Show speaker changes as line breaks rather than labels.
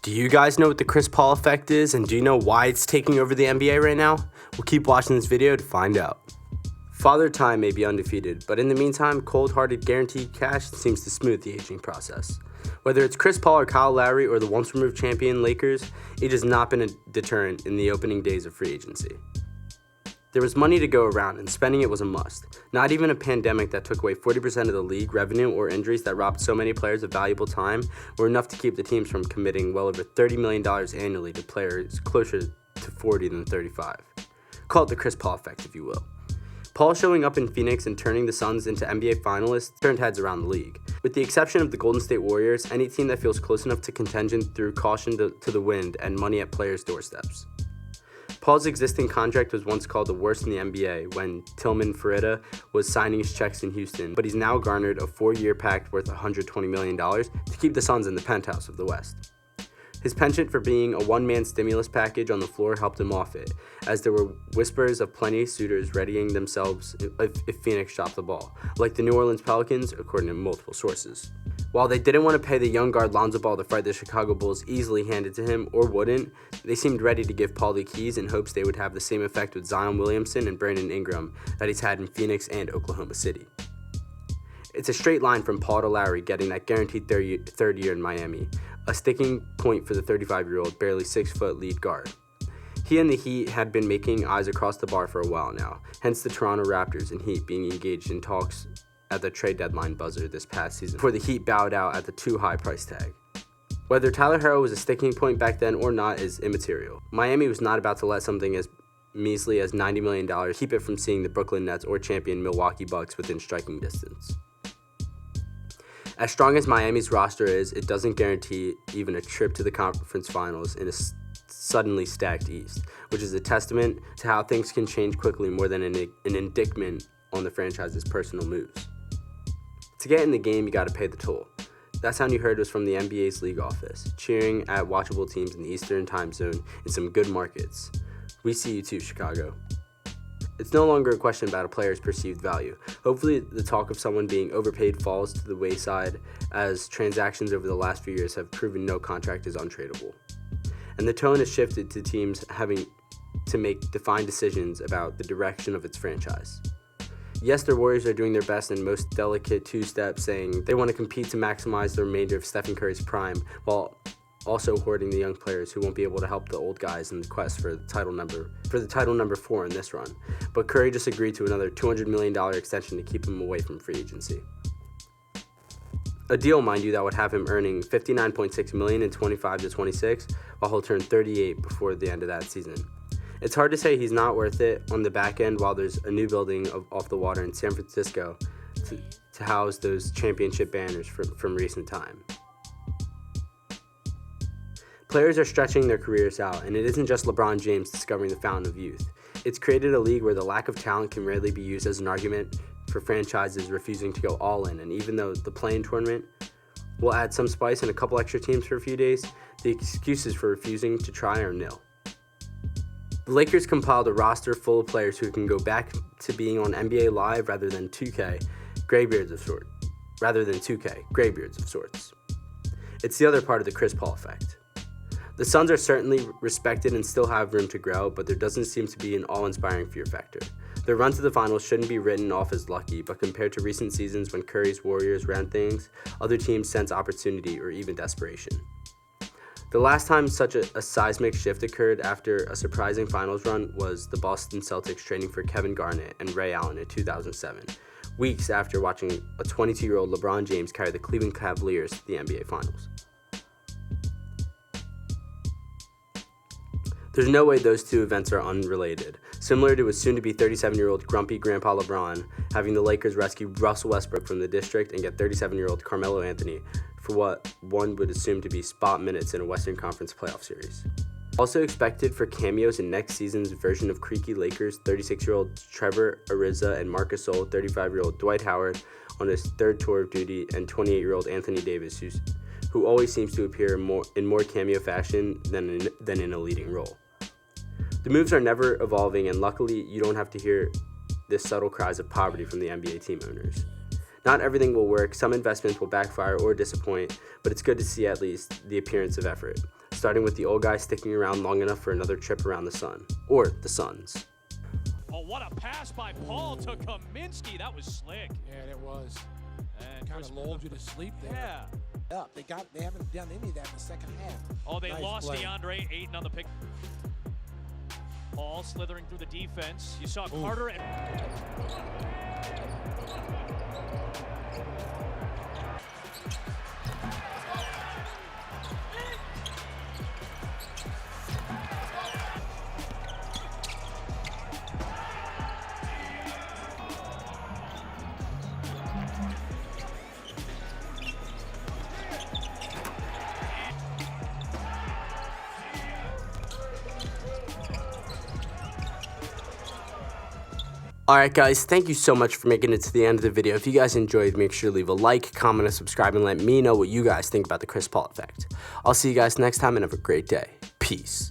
Do you guys know what the Chris Paul effect is, and do you know why it's taking over the NBA right now? We'll keep watching this video to find out. Father Time may be undefeated, but in the meantime, cold-hearted guaranteed cash seems to smooth the aging process. Whether it's Chris Paul or Kyle Lowry or the once-removed champion Lakers, it has not been a deterrent in the opening days of free agency. There was money to go around, and spending it was a must. Not even a pandemic that took away 40% of the league revenue or injuries that robbed so many players of valuable time were enough to keep the teams from committing well over $30 million annually to players closer to 40 than 35. Call it the Chris Paul effect, if you will. Paul showing up in Phoenix and turning the Suns into NBA finalists turned heads around the league. With the exception of the Golden State Warriors, any team that feels close enough to contention threw caution to the wind and money at players' doorsteps. Paul's existing contract was once called the worst in the NBA when Tillman Fertitta was signing his checks in Houston, but he's now garnered a 4-year pact worth $120 million to keep the Suns in the penthouse of the West. His penchant for being a one-man stimulus package on the floor helped him off it, as there were whispers of plenty of suitors readying themselves if Phoenix dropped the ball, like the New Orleans Pelicans, according to multiple sources. While they didn't want to pay the young guard Lonzo Ball the fight the Chicago Bulls easily handed to him, or wouldn't, they seemed ready to give Paul the keys in hopes they would have the same effect with Zion Williamson and Brandon Ingram that he's had in Phoenix and Oklahoma City. It's a straight line from Paul to Lowry getting that guaranteed third year in Miami, a sticking point for the 35-year-old, barely 6-foot lead guard. He and the Heat had been making eyes across the bar for a while now, hence the Toronto Raptors and Heat being engaged in talks at the trade deadline buzzer this past season before the Heat bowed out at the too high price tag. Whether Tyler Herro was a sticking point back then or not is immaterial. Miami was not about to let something as measly as $90 million keep it from seeing the Brooklyn Nets or champion Milwaukee Bucks within striking distance. As strong as Miami's roster is, it doesn't guarantee even a trip to the conference finals in a suddenly stacked East, which is a testament to how things can change quickly more than an indictment on the franchise's personal moves. To get in the game, you gotta pay the toll. That sound you heard was from the NBA's league office, cheering at watchable teams in the Eastern time zone in some good markets. We see you too, Chicago. It's no longer a question about a player's perceived value. Hopefully, the talk of someone being overpaid falls to the wayside, as transactions over the last few years have proven no contract is untradeable. And the tone has shifted to teams having to make defined decisions about the direction of its franchise. Yes, the Warriors are doing their best and most delicate two-step, saying they want to compete to maximize the remainder of Steph Curry's prime, while also hoarding the young players who won't be able to help the old guys in the quest for the title number 4 in this run. But Curry just agreed to another $200 million extension to keep him away from free agency. A deal, mind you, that would have him earning $59.6 million in 25 to 26, while he'll turn 38 before the end of that season. It's hard to say he's not worth it on the back end while there's a new building off the water in San Francisco to house those championship banners from recent time. Players are stretching their careers out, and it isn't just LeBron James discovering the fountain of youth. It's created a league where the lack of talent can rarely be used as an argument for franchises refusing to go all in, and even though the play-in tournament will add some spice and a couple extra teams for a few days, the excuses for refusing to try are nil. The Lakers compiled a roster full of players who can go back to being on NBA Live rather than 2K, graybeards of sorts. It's the other part of the Chris Paul effect. The Suns are certainly respected and still have room to grow, but there doesn't seem to be an awe-inspiring fear factor. Their run to the finals shouldn't be written off as lucky, but compared to recent seasons when Curry's Warriors ran things, other teams sense opportunity or even desperation. The last time such a seismic shift occurred after a surprising finals run was the Boston Celtics trading for Kevin Garnett and Ray Allen in 2007, weeks after watching a 22-year-old LeBron James carry the Cleveland Cavaliers to the NBA Finals. There's no way those two events are unrelated, similar to a soon-to-be 37-year-old grumpy Grandpa LeBron having the Lakers rescue Russell Westbrook from the district and get 37-year-old Carmelo Anthony for what one would assume to be spot minutes in a Western Conference playoff series. Also expected for cameos in next season's version of Creaky Lakers, 36-year-old Trevor Ariza and Marc Gasol, 35-year-old Dwight Howard on his third tour of duty, and 28-year-old Anthony Davis, who always seems to appear in more cameo fashion than in a leading role. The moves are never evolving, and luckily you don't have to hear this subtle cries of poverty from the NBA team owners. Not everything will work, some investments will backfire or disappoint, but it's good to see at least the appearance of effort. starting with the old guy sticking around long enough for another trip around the sun, or the Suns.
Oh, what a pass by Paul to Kaminsky. That was slick.
Yeah, it was.
And
Kind of lulled you to sleep there.
Yeah.
Up. They haven't done any of that in the second half.
Oh, they
Nice
lost
play.
DeAndre Ayton on the pick. Paul slithering through the defense. You saw Carter and
Alright guys, thank you so much for making it to the end of the video. If you guys enjoyed, make sure to leave a like, comment, and subscribe, and let me know what you guys think about the Chris Paul effect. I'll see you guys next time and have a great day. Peace.